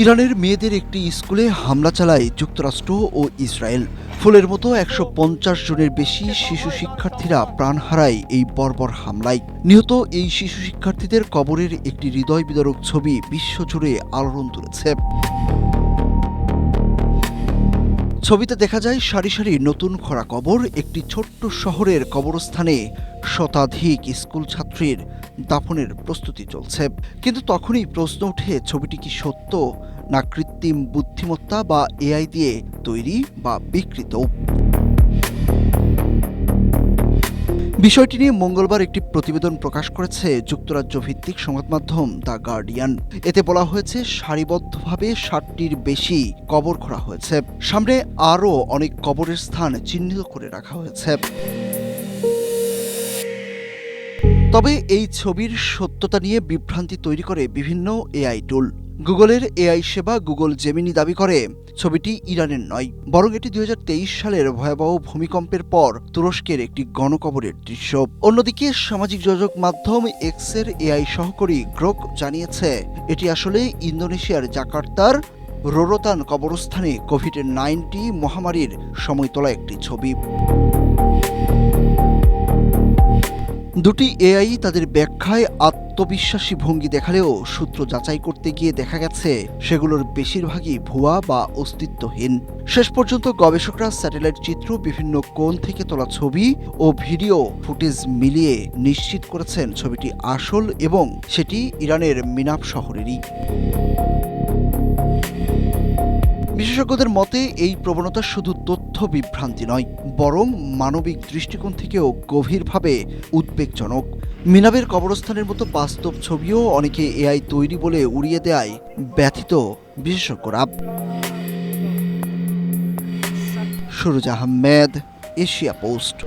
ইরানের মেয়েদের একটি স্কুলে হামলা চালায় যুক্তরাষ্ট্র ও ইসরায়েল। ফুলের মতো ১৫০ জনের বেশি শিশু শিক্ষার্থীরা প্রাণ হারায় এই বর্বর হামলায়। নিহত এই শিশু শিক্ষার্থীদের কবরের একটি হৃদয় বিদারক ছবি বিশ্বজুড়ে আলোড়ন তুলেছে। ছবিতে দেখা যায় সারি সারি নতুন খোঁড়া কবর। একটি ছোট্ট শহরের কবরস্থানে শতাধিক স্কুল ছাত্রীর দাফনের প্রস্তুতি চলছে। কিন্তু তখনই প্রশ্ন ওঠে, ছবিটি কি সত্য, না কৃত্রিম বুদ্ধিমত্তা বা এআই দিয়ে তৈরি বা বিকৃত? বিষয়টি নিয়ে মঙ্গলবার একটি প্রতিবেদন প্রকাশ করেছে যুক্তরাজ্য ভিত্তিক সংবাদ মাধ্যম দ্য গার্ডিয়ান। এতে বলা হয়েছে, সারিবদ্ধভাবে ৬০টির বেশি কবর খোঁড়া হয়েছে। সামনে আরও অনেক কবরের স্থান চিহ্নিত করে রাখা হয়েছে। তবে এই ছবির সত্যতা নিয়ে বিভ্রান্তি তৈরি করে বিভিন্ন এআই টুল। গুগলের এআই সেবা গুগল জেমিনি দাবি করে ছবিটি ইরানের নয়, বরং এটি ২০২৩ সালের ভয়াবহ ভূমিকম্পের পর তুরস্কের একটি গণকবরের দৃশ্য। অন্যদিকে সামাজিক যোগাযোগ মাধ্যম এক্সের এআই সহকারী গ্রোক জানিয়েছে, এটি আসলে ইন্দোনেশিয়ার জাকার্তার রোরোতান কবরস্থানে কোভিড-১৯ মহামারীর সময় তোলা একটি ছবি। দুটি এআই তাদের ব্যাখ্যায় আত্মবিশ্বাসী ভঙ্গি দেখালেও সূত্র যাচাই করতে গিয়ে দেখা গেছে সেগুলোর বেশিরভাগই ভুয়া বা অস্তিত্বহীন। শেষ পর্যন্ত গবেষকরা স্যাটেলাইট চিত্র, বিভিন্ন কোণ থেকে তোলা ছবি ও ভিডিও ফুটেজ মিলিয়ে নিশ্চিত করেছেন ছবিটি আসল এবং সেটি ইরানের মিনাব শহরেরই। বিশেষজ্ঞদের মতে এই প্রবণতা শুধু তথ্য বিভ্রান্তি নয়, বরং মানবিক দৃষ্টিকোণ থেকেও গভীরভাবে উদ্বেগজনক। মিনাবের কবরস্থানের মতো বাস্তব ছবিও অনেকে এআই তৈরি বলে উড়িয়ে দেয় ব্যথিত বিশেষজ্ঞরা। Suraj Ahmed, Asia post.